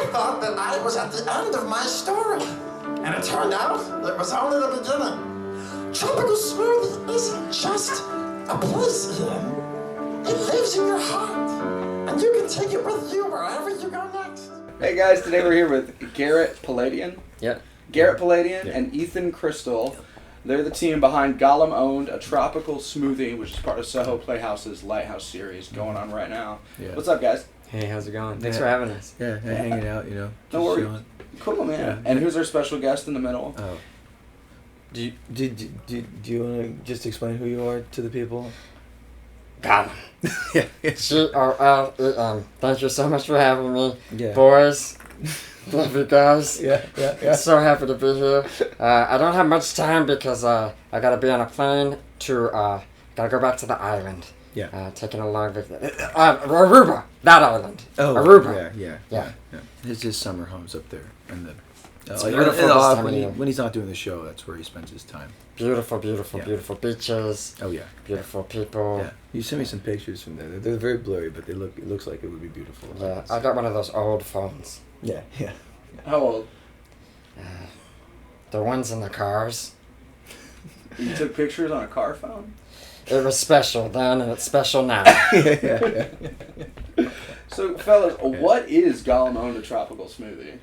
I thought that I was at the end of my story. And it turned out it was only the beginning. Tropical Smoothie isn't just a place, Ian. It lives in your heart. And you can take it with you wherever you go next. Hey guys, today we're here with Garrett Poladian. Yeah. Garrett Poladian and Ethan Crystal. They're the team behind GOLEM Owned, a tropical smoothie, which is part of Soho Playhouse's Lighthouse series going on right now. Yeah. What's up, guys? Hey, how's it going? Thanks for having us. Yeah, hanging out, you know. Don't worry. Chilling. Cool, man. Yeah. And who's our special guest in the middle? Oh. Do you want to just explain who you are to the people? GOLEM. Yeah. Thank you so much for having me. Yeah. Boys. Love you guys. Yeah. So happy to be here. I don't have much time because I gotta be on a plane to gotta go back to the island. Yeah. Taking a long vacation. Aruba, that island. Oh. Aruba. Yeah. It's his summer homes up there, and It's beautiful this time of year. when he's not doing the show, that's where he spends his time. Beautiful beaches. Oh yeah. Beautiful people. Yeah. You sent me some pictures from there. They're very blurry, but it looks like it would be beautiful. Yeah, I got one of those old phones. Yeah. How old? The ones in the cars. You took pictures on a car phone? It was special then, and it's special now. Yeah. So, fellas, what is GOLEM Owned, a tropical smoothie?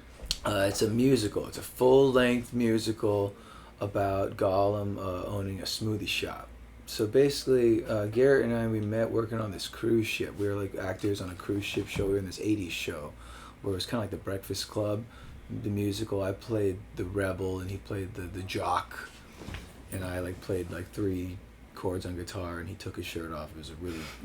It's a musical. It's a full-length musical about Gollum owning a smoothie shop. So basically, Garrett and I, we met working on this cruise ship. We were like actors on a cruise ship show. We were in this 80s show where it was kind of like the Breakfast Club, the musical. I played the rebel and he played the jock. And I played 3 chords on guitar and he took his shirt off. It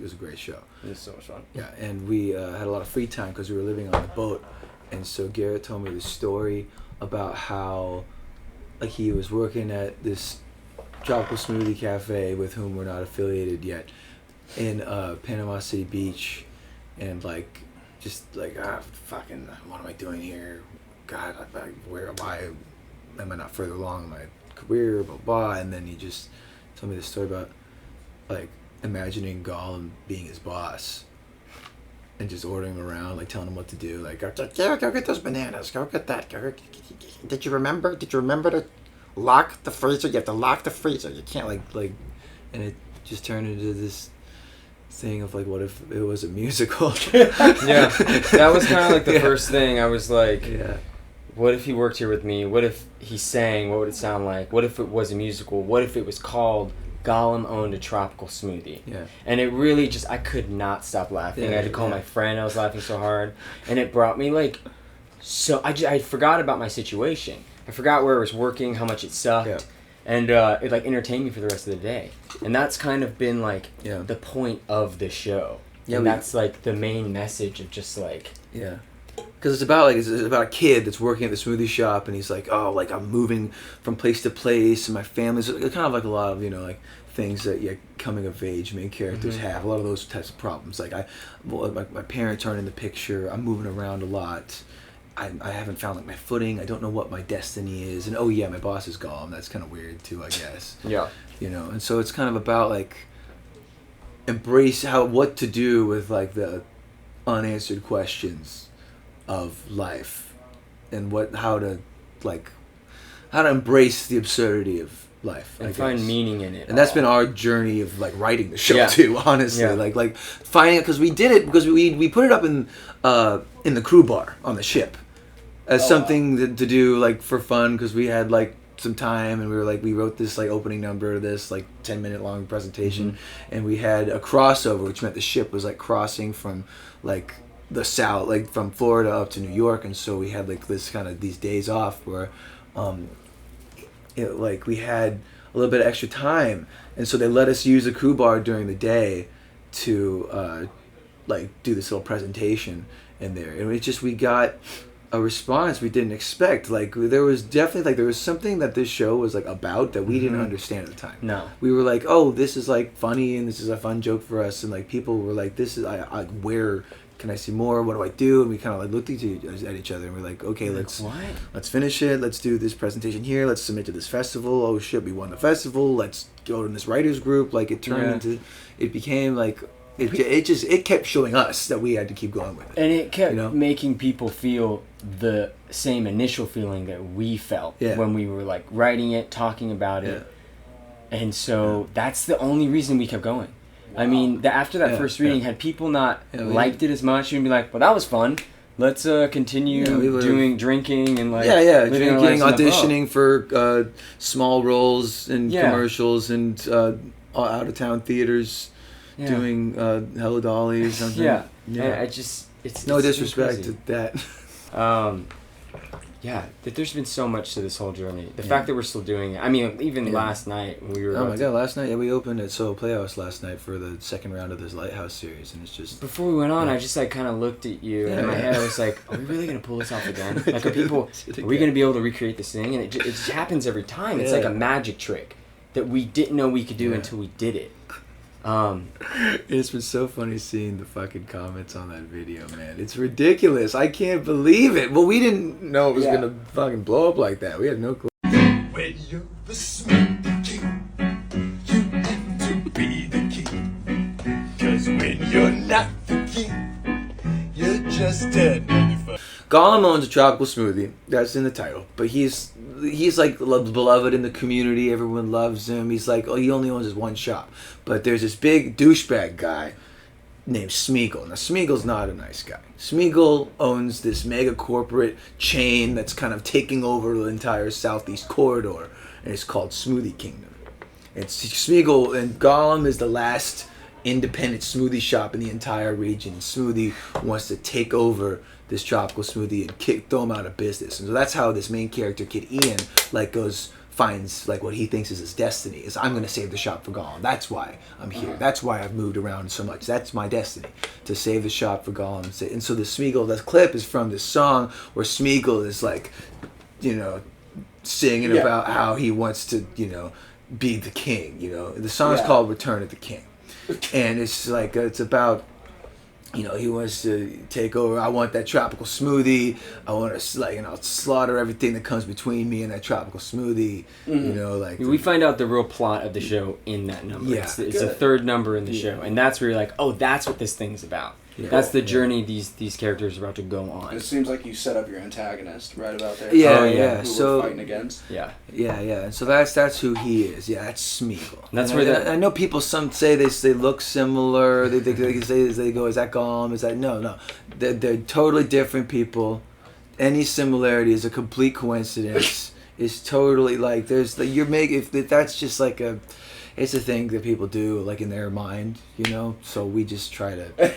was a great show. It was so much fun. Yeah, and we had a lot of free time because we were living on the boat. And so Garrett told me this story about how he was working at this tropical smoothie cafe with whom we're not affiliated yet in Panama City Beach, and fucking, what am I doing here? God, why am I not further along in my career? Blah blah. And then he just told me this story about imagining Gollum being his boss. And just ordering him around, telling him what to do. Go get those bananas. Go get that. Did you remember to lock the freezer? You have to lock the freezer. You can't and it just turned into this thing of what if it was a musical? Yeah, that was kind of the first thing. I was yeah. What if he worked here with me? What if he sang? What would it sound like? What if it was a musical? What if it was called GOLEM Owned, a tropical smoothie? Yeah. And it really just, I could not stop laughing. I had to call my friend. I was laughing so hard. And it brought me so I forgot about my situation. I forgot where I was working, how much it sucked. Yeah. And it entertained me for the rest of the day. And that's kind of been the point of the show. Yeah, and that's the main message of just Yeah. Because it's about a kid that's working at the smoothie shop, and he's I'm moving from place to place, and my family's kind of a lot of things that coming of age main characters have. A lot of those types of problems. My parents aren't in the picture. I'm moving around a lot. I haven't found my footing. I don't know what my destiny is. And my boss is Gollum. That's kind of weird too, I guess. Yeah. And so it's kind of about embrace what to do with the unanswered questions of life, and how to embrace the absurdity of life and find meaning in it. And that's been our journey of writing the show too, honestly. Finding it, because we did it because we put it up in the crew bar on the ship as something to do for fun, because we had some time, and we were we wrote this opening number to this 10-minute long presentation, and we had a crossover, which meant the ship was crossing from the south, from Florida up to New York, and so we had this kind of these days off where we had a little bit of extra time, and so they let us use the crew bar during the day to do this little presentation in there, and we got a response we didn't expect. There was definitely there was something that this show was about that we didn't understand at the time. No, we were oh, this is funny, and this is a fun joke for us, and people were this is where can I see more? What do I do? And we kind of looked at each other, and we're okay, let's finish it. Let's do this presentation here. Let's submit to this festival. Oh shit, we won the festival. Let's go in this writers group. It turned into, it became it kept showing us that we had to keep going with it. And it kept You know? making people feel the same initial feeling that we felt Yeah. when we were like writing it, talking about it. And so that's the only reason we kept going. I mean, after that first reading, had people not liked it as much, you'd be like, well, that was fun. Let's continue drinking and like living our drinking, lives in the boat. auditioning for small roles in commercials and out of town theaters, doing Hello Dolly or something. And I just it's no it's disrespect crazy. to that. That there's been so much to this whole journey. The fact that we're still doing it. I mean, even last night we were. Oh my god! Last night, we opened at Soho Playhouse last night for the second round of this Lighthouse series, and it's just. Before we went on, I just like kind of looked at you, and in my head I was like, "Are we really gonna pull this off again? Like, are we gonna be able to recreate this thing?" And it just happens every time. It's like a magic trick that we didn't know we could do until we did it. It's been so funny seeing the fucking comments on that video, man. It's ridiculous. I can't believe it. Well, we didn't know it was gonna fucking blow up like that. We had no clue. When you're the smoothie king, you have to be the king. 'Cause when you're not the king, you're just another fuck. Gollum owns a tropical smoothie. That's in the title. But he's like beloved in the community. Everyone loves him. He's like, he only owns his one shop. But there's this big douchebag guy named Smeagol. Now, Smeagol's not a nice guy. Smeagol owns this mega corporate chain that's kind of taking over the entire southeast corridor. And it's called Smoothie Kingdom. It's Smeagol, and Gollum is the last independent smoothie shop in the entire region. Smoothie wants to take over this tropical smoothie and throw him out of business. And so that's how this main character, Kid Ian, finds like what he thinks is his destiny. Is I'm going to save the shop for Gollum. That's why I'm here. That's why I've moved around so much. That's my destiny, to save the shop for Gollum. And so the Smeagol, that clip is from this song where Smeagol is like, singing about how he wants to, be the king. The song's called "Return of the King," and it's like it's about. He wants to take over. I want that tropical smoothie. I want to, slaughter everything that comes between me and that tropical smoothie. We find out the real plot of the show in that number. Yeah, it's the third number in the show, and that's where you're like, oh, that's what this thing's about. Yeah. That's the journey these characters are about to go on. It seems like you set up your antagonist right about there. Yeah. Who So we're fighting against. Yeah. And so that's who he is. Yeah, that's Smeagol. That's where I know people. Some say they look similar. They go, is that Gollum? Is that no? They're totally different people. Any similarity is a complete coincidence. It's totally like there's like that's just like it's a thing that people do like in their mind, So we just try to.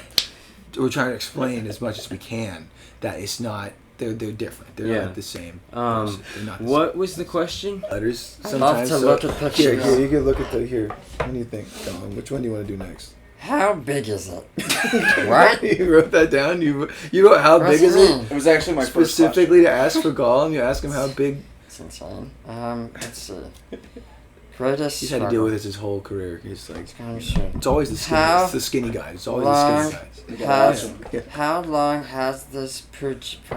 We're trying to explain as much as we can that it's not. They're different. They're not the same. They're not what was the question? Letters. I love to look at pictures. Here, you can look at here. What do you think, Colin? Which one do you want to do next? How big is it? What? You wrote that down. You know how big is it? It was actually my first specifically to ask for Gollum. You ask him how big. It's insane. Let's see. Greatest. He's had to deal with this his whole career. He's like, it's always the skinny guys. It's always the skinny guys. How long has this project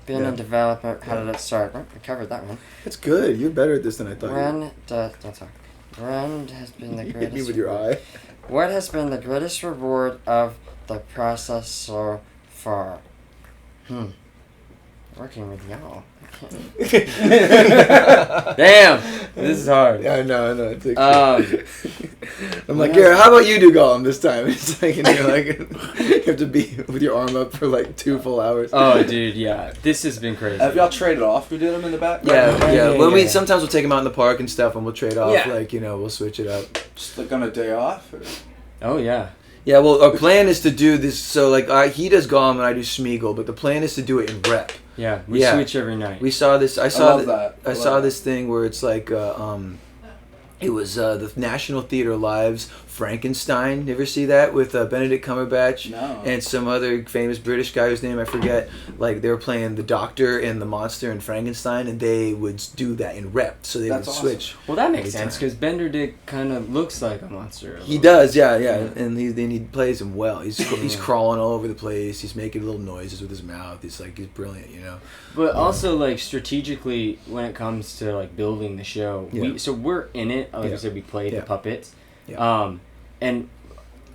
been in development? How did it start? Oh, we covered that one. That's good. You're better at this than I thought. When has been the greatest? You with your eye. What has been the greatest reward of the process so far? Working with y'all. Damn, this is hard. Yeah, I know. It's I'm like, Garrett, how about you do Gollum this time? It's like, and you're like, you have to be with your arm up for like 2 full hours. Oh, dude, yeah, this has been crazy. Have y'all traded off? We did them in the back. Yeah. Sometimes we'll take them out in the park and stuff, and we'll trade off. Yeah. We'll switch it up. Just like on a day off. Or? Oh yeah. Yeah, well, our plan is to do this. So, he does Gollum and I do Smeagol, but the plan is to do it in rep. Yeah, we switch every night. We saw this. I saw that. this thing where it's like, it was the National Theatre Live's Frankenstein. You ever see that with Benedict Cumberbatch? No. And some other famous British guy whose name I forget. Like they were playing the Doctor and the monster in Frankenstein, and they would do that in rep. So they would switch. Well, that makes sense because Benedict kind of looks like a monster. He does, yeah, and he plays him well. He's crawling all over the place. He's making little noises with his mouth. He's brilliant, But also strategically, when it comes to building the show, we're in it. Like I said, we play the puppets. And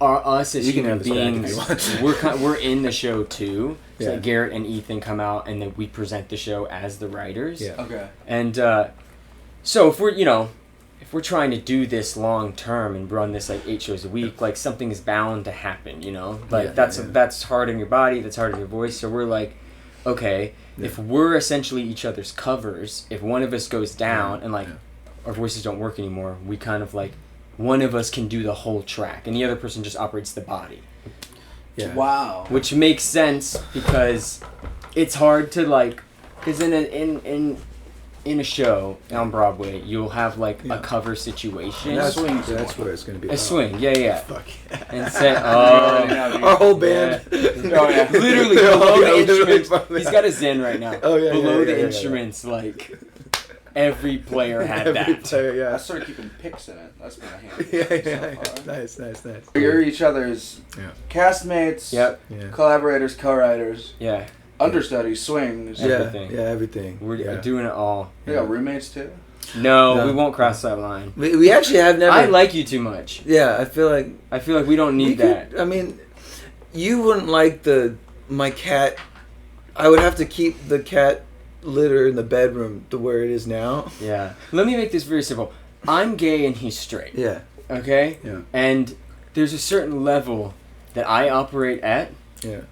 us as You can human have this back beings, if you want. we're in the show too. So Yeah. like Garrett and Ethan come out, and then we present the show as the writers. Yeah. Okay. And so if we're trying to do this long term and run this like 8 shows a week, like something is bound to happen, Like Yeah, that's hard on your body, that's hard on your voice. So we're like, okay, if we're essentially each other's covers, if one of us goes down and like our voices don't work anymore, we kind of like one of us can do the whole track and the other person just operates the body. Yeah. Wow. Which makes sense because it's hard to like, because in a show on Broadway, you'll have like a cover situation. That's where it's gonna be. A swing, yeah. Fuck yeah. And say, Our whole band. Oh yeah, literally below the instruments. He's got a Zen right now. Oh yeah. Below the yeah. instruments, like every player had Every that. player, I started keeping picks in it. That's been a handy. yeah. So far. Nice. You're each other's castmates, Yep. Yeah. collaborators, co-writers, Yeah. understudies, swings. Yeah. Everything. Yeah, everything. We're doing it all. You got roommates too? No, we won't cross that line. We actually have never. I like you too much. Yeah, I feel like we don't need that. I mean, you wouldn't like my cat. I would have to keep the cat litter in the bedroom to where it is now. Yeah. Let me make this very simple. I'm gay and he's straight. Yeah. Okay? Yeah. And there's a certain level that I operate at. Yeah.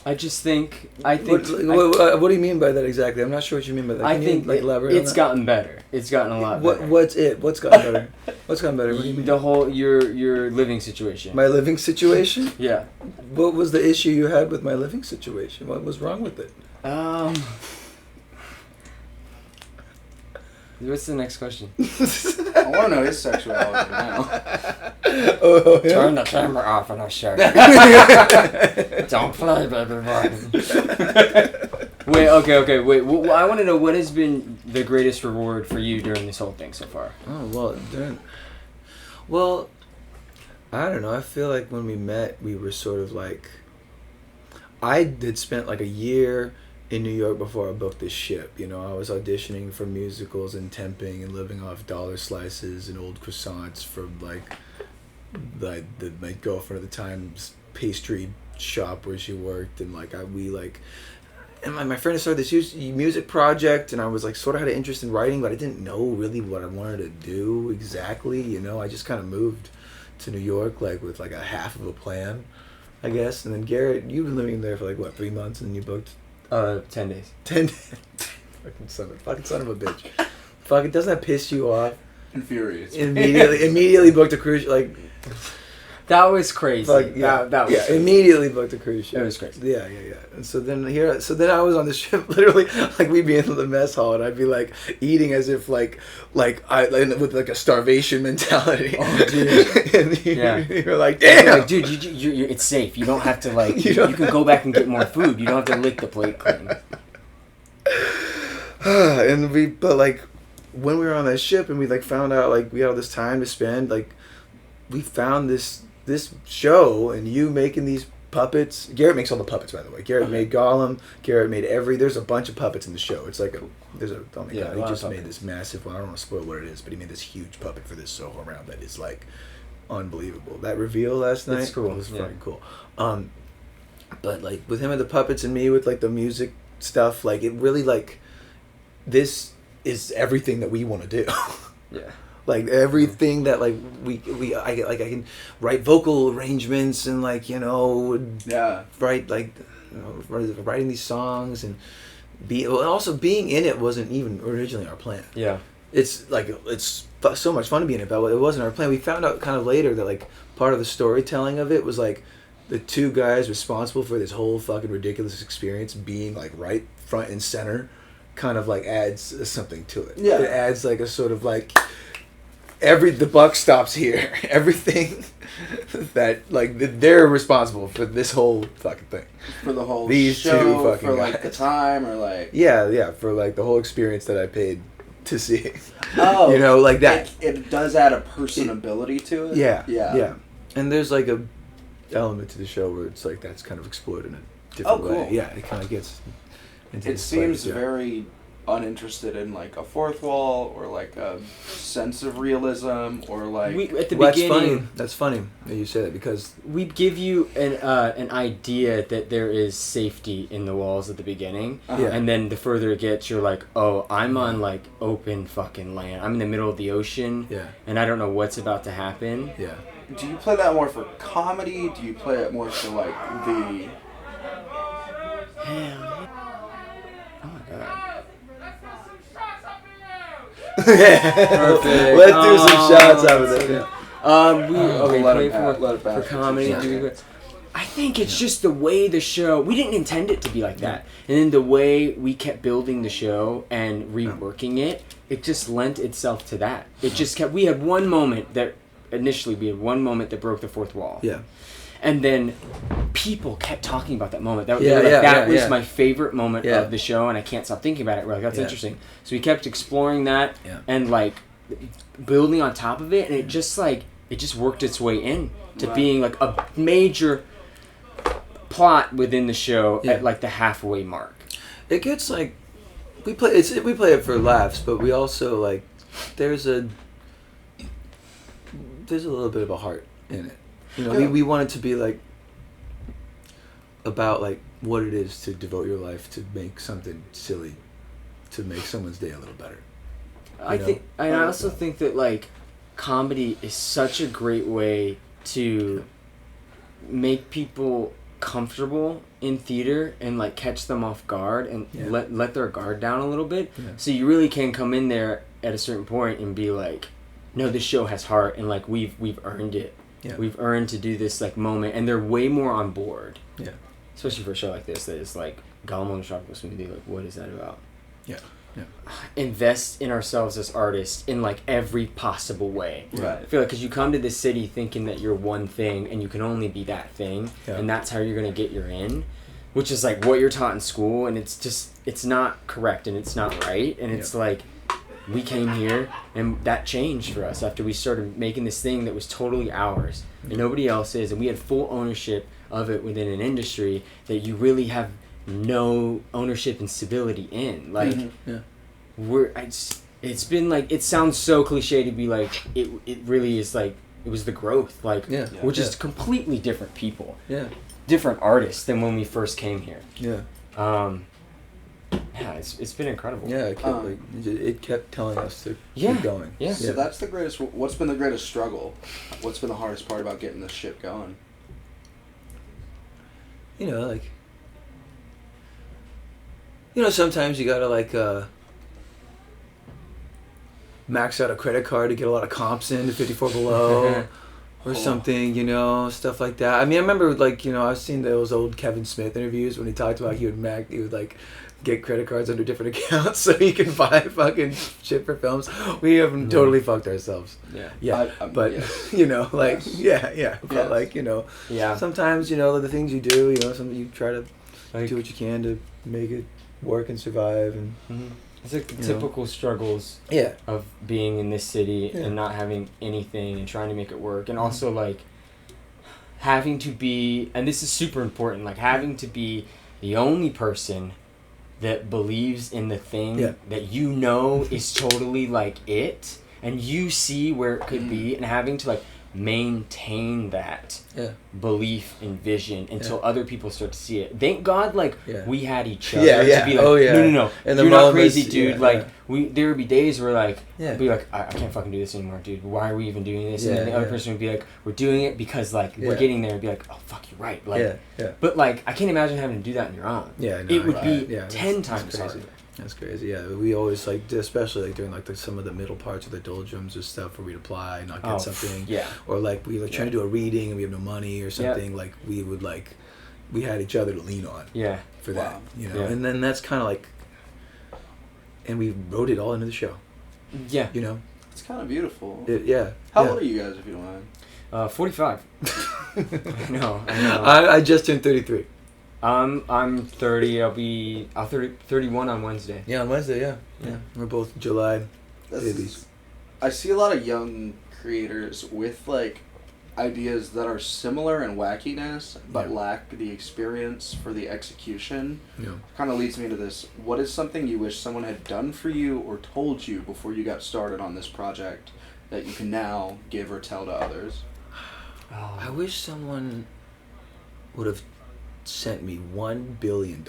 I think What do you mean by that exactly? I'm not sure what you mean by that. I Can think you, elaborate on it's that? gotten better. It's gotten a lot better. What's gotten better? What's gotten better? What do you mean? The whole your living situation. My living situation? Yeah. What was the issue you had with my living situation? What was wrong with it? What's the next question? I want to know his sexuality now. Oh, yeah. Turn the camera off on our show. Don't play, baby. Wait, okay. Wait, I want to know what has been the greatest reward for you during this whole thing so far. Oh, well, I don't know. I feel like when we met, we were sort of like, I had spent like a year in New York before I booked this ship. I was auditioning for musicals and temping and living off dollar slices and old croissants from like my girlfriend at the time's pastry shop where she worked, and and my friend had started this huge music project, and I was like sort of had an interest in writing, but I didn't know really what I wanted to do exactly. I just kind of moved to New York like with like a half of a plan, I guess. And then Garrett, you've been living there for like what, 3 months, and you booked 10 days. 10 days. Fucking son of a bitch. Fucking, doesn't that piss you off? Infuriates. Immediately booked a cruise, like. That was crazy. Fuck, yeah, that was crazy. Immediately booked a cruise ship. It was crazy. Yeah. And so then I was on the ship, literally, like we'd be in the mess hall, and I'd be like eating as if like with like a starvation mentality. Oh, dude. And you're like, damn. You're like, dude, you it's safe. You don't have to like. you can go back and get more food. You don't have to lick the plate clean. But like when we were on that ship and we like found out like we had all this time to spend, like we found this show and you making these puppets. Garrett makes all the puppets, by the way. Garrett made Golem. Garrett made there's a bunch of puppets in the show. It's like oh my god, he just made this massive one. I don't want to spoil what it is, but he made this huge puppet for this Soho round that is like unbelievable. That reveal last night, it's cool. It was fucking cool. But like with him and the puppets and me with like the music stuff, like it really like this is everything that we want to do. Yeah. Like everything that like I can write vocal arrangements and like write like writing these songs and also being in it wasn't even originally our plan. Yeah. It's like it's so much fun to be in it, but it wasn't our plan. We found out kind of later that like part of the storytelling of it was like the two guys responsible for this whole fucking ridiculous experience being like right front and center kind of like adds something to it. Yeah. It adds like a sort of like the buck stops here. Everything that like they're responsible for this whole fucking thing. For the whole These show, two fucking for like guys. the time or like Yeah, for like the whole experience that I paid to see. Oh, like that. It does add a personability to it. Yeah. And there's like a element to the show where it's like that's kind of explored in a different way. Cool. Yeah, it kind of gets into It this seems place, very uninterested in like a fourth wall or like a sense of realism or like at the Well, beginning. That's funny that you say that because We give you an idea that there is safety in the walls at the beginning, Yeah. and then the further it gets, you're like, oh, I'm on like open fucking land. I'm in the middle of the ocean, Yeah. and I don't know what's about to happen. yeah. do you play that more for comedy? Do you play it more for like the Oh my god. Perfect. Let's do some shots out of it. Yeah. We let play it for pass. comedy. Yeah. I think it's just the way the show. We didn't intend it to be like that, and then the way we kept building the show and reworking it, it just lent itself to that. It just kept. We had one moment that broke the fourth wall. Yeah. And then people kept talking about that moment. That Yeah, was yeah. my favorite moment Yeah. of the show, and I can't stop thinking about it. We're like, that's Yeah. interesting. So we kept exploring that Yeah. and like building on top of it, and it just worked its way in to Right. being like a major plot within the show Yeah. at like the halfway mark. It gets like we play it for laughs, but we also like there's a little bit of a heart in it. You know, we want it to be like about like what it is to devote your life to make something silly, to make someone's day a little better. I also think that like comedy is such a great way to make people comfortable in theater and like catch them off guard and let their guard down a little bit. Yeah. So you really can come in there at a certain point and be like, no, this show has heart, and like we've earned it. Yeah. We've earned to do this like moment, and they're way more on board. Yeah. Especially for a show like this that is like GOLEM on the Tropical Smoothie. Like, what is that about? Yeah. Yeah. Invest in ourselves as artists in like every possible way. Right. I feel like because you come to this city thinking that you're one thing and you can only be that thing, and that's how you're gonna get your in, which is like what you're taught in school, and it's not correct and it's not right, and it's like we came here and that changed for us after we started making this thing that was totally ours and nobody else's, and we had full ownership of it within an industry that you really have no ownership and stability in. Like it's been like, it sounds so cliche to be like it really is like it was the growth. Like we're just completely different people. Yeah. Different artists than when we first came here. Yeah. Yeah, it's been incredible. Yeah, it kept telling us to Yeah. keep going. Yeah. So that's the greatest. What's been the greatest struggle? What's been the hardest part about getting this ship going? You know, like, sometimes you gotta like max out a credit card to get a lot of comps in to 54 below or something, stuff like that. I mean, I remember like, I've seen those old Kevin Smith interviews when he talked about he would like get credit cards under different accounts so he can buy fucking shit for films. We have totally fucked ourselves. Yeah. But but like, sometimes, the things you do, something you try to do what you can to make it work and survive, and it's like the typical struggles of being in this city and not having anything and trying to make it work, and also like having to be, and this is super important, like having to be the only person that believes in the thing that is totally like it, and you see where it could be, and having to like maintain that belief and vision until other people start to see it. Thank God, like we had each other to be like, no, and you're not moments, crazy, dude. There would be days where like I'd be like, I can't fucking do this anymore, dude. Why are we even doing this? And then the other person would be like, we're doing it because like we're getting there, and be like, oh fuck, you're right. Like, but like I can't imagine having to do that on your own. It would be 10 times harder. That's crazy. Yeah, we always like, especially like during like some of the middle parts of the doldrums or stuff where we'd apply and not get something. Or like we were trying to do a reading and we have no money or something. Like we would like, we had each other to lean on. For that, and then that's kind of like, and we wrote it all into the show. It's kind of beautiful. How old are you guys, if you don't mind? 45. I know. I just turned 33. I'm 30. I'll 31 on Wednesday. Yeah, on Wednesday. Yeah. We're both July babies. I see a lot of young creators with like ideas that are similar in wackiness but Yeah. lack the experience for the execution. Yeah. Kind of leads me to this. What is something you wish someone had done for you or told you before you got started on this project that you can now give or tell to others? I wish someone would have sent me $1 billion.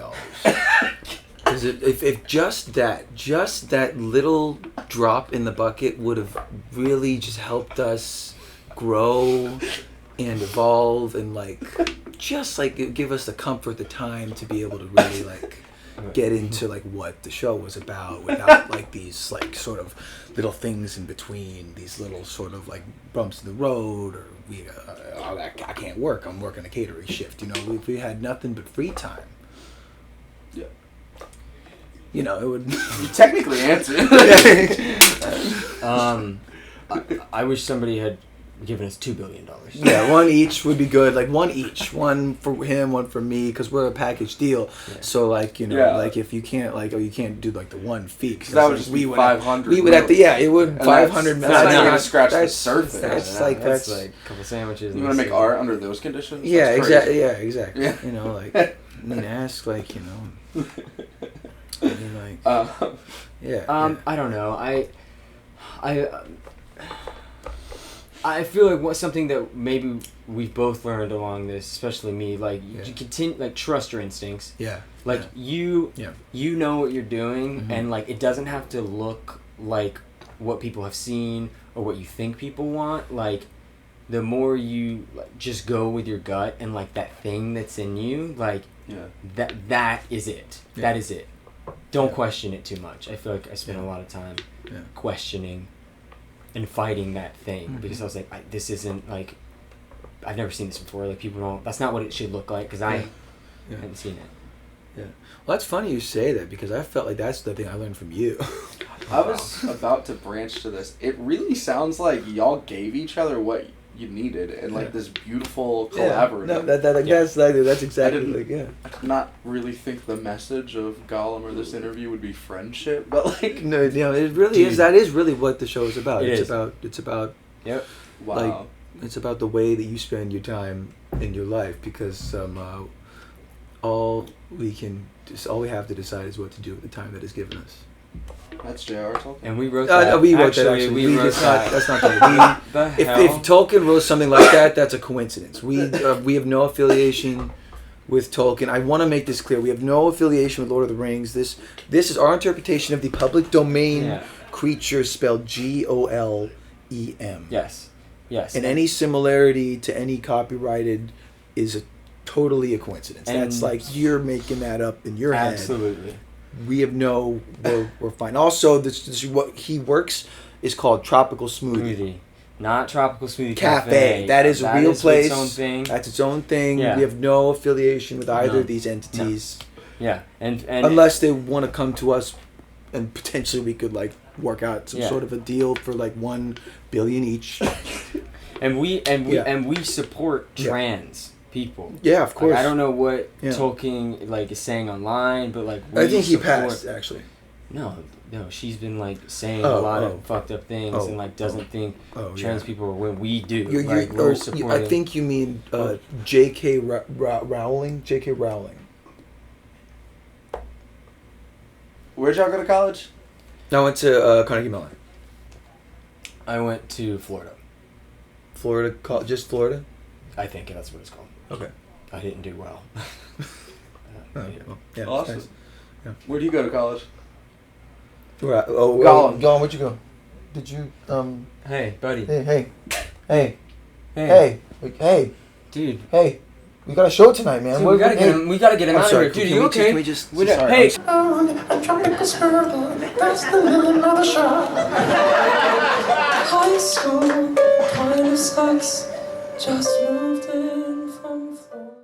Because if just that little drop in the bucket would have really just helped us grow and evolve and like just like give us the comfort, the time to be able to really like get into like what the show was about without like these like sort of little things in between, these little sort of like bumps in the road, or I can't work, I'm working a catering shift, you know. If we had nothing but free time, Yeah. you know, it would You technically answered. I wish somebody had given us $2 billion. yeah, one each would be good. Like one each, one for him, one for me, because we're a package deal. Yeah. So like, you know, Yeah. like if you can't like, you can't do like the one fee. Cause That would like, just be 500. We would have to, yeah, it would And 500. That's not No, even to scratch the that's- surface. That's like that's a couple sandwiches. You want to make art under those conditions? yeah, That's exactly. crazy. Yeah, exactly. Yeah. You know, like I mean, ask like, you know, I mean, like yeah. I don't know. I feel like something that maybe we've both learned along this, especially me, like Yeah. you continue like trust your instincts. yeah. Like Yeah. you know what you're doing, Mhm. and like it doesn't have to look like what people have seen or what you think people want. Like the more you like, just go with your gut and like that thing that's in you, like Yeah. that is it. Yeah. That is it. Don't Yeah. question it too much. I feel like I spent a lot of time Yeah. questioning and fighting that thing Mhm. because I was like, this isn't like, I've never seen this before. Like people don't. That's not what it should look like because I Yeah. haven't seen it. Yeah. Well, that's funny you say that because I felt like that's the thing I learned from you. I was about to branch to this. It really sounds like y'all gave each other what you needed and like Yeah. this beautiful collaborative. No, that's exactly didn't- like yeah. I did not really think the message of Gollum or this interview would be friendship, but like, No, you know, it really is. Dude. That is really what the show is about. It It's is. about Yep. wow. like, it's about the way that you spend your time in your life because all we have to decide is what to do with the time that is given us. That's J.R. Tolkien. And we wrote that. We wrote that actually. We wrote It's that. not, that's not the The if hell? Tolkien wrote something like that, that's a coincidence. We have no affiliation with Tolkien. I want to make this clear. We have no affiliation with Lord of the Rings. This is our interpretation of the public domain Yeah. creature spelled GOLEM. Yes. Yes. And any similarity to any copyrighted is totally a coincidence. And- That's like you're making that up in your head. Absolutely. We have we're fine. Also, this what he works is called Tropical Smoothie. Not Tropical Smoothie Cafe. That is a real place. Its own thing. That's its own thing. Yeah. We have no affiliation with either No. of these entities, Yeah. And unless they want to come to us, and potentially we could like work out some Yeah. sort of a deal for like $1 billion each. we support Yeah. trans people. Yeah, of course. Like, I don't know what Yeah. Tolkien like is saying online, but like I think he support- passed actually. No, she's been like saying Oh, a lot oh. of fucked up things Oh, and like doesn't think Oh, trans yeah. people are when we do. You're, like, or we're you, supporting. I think you mean J.K. Rowling. J.K. Rowling. Where'd y'all go to college? I went to Carnegie Mellon. I went to Florida. Florida, just Florida? I think that's what it's called. Okay. I didn't do well. Oh, okay. Well, yeah, Awesome. nice. Yeah. Where do you go to college? Right. Oh, Gollum. Gollum, where'd you go? Did you, Hey, buddy. hey, Dude. hey, we got a show tonight, man. Dude, we gotta get him. We gotta get him I'm out of sorry, here, dude. can You we okay? just- can we just- We sorry, hey, I'm trying to this hurdle. That's the name of the show. High school kind of sucks. Just move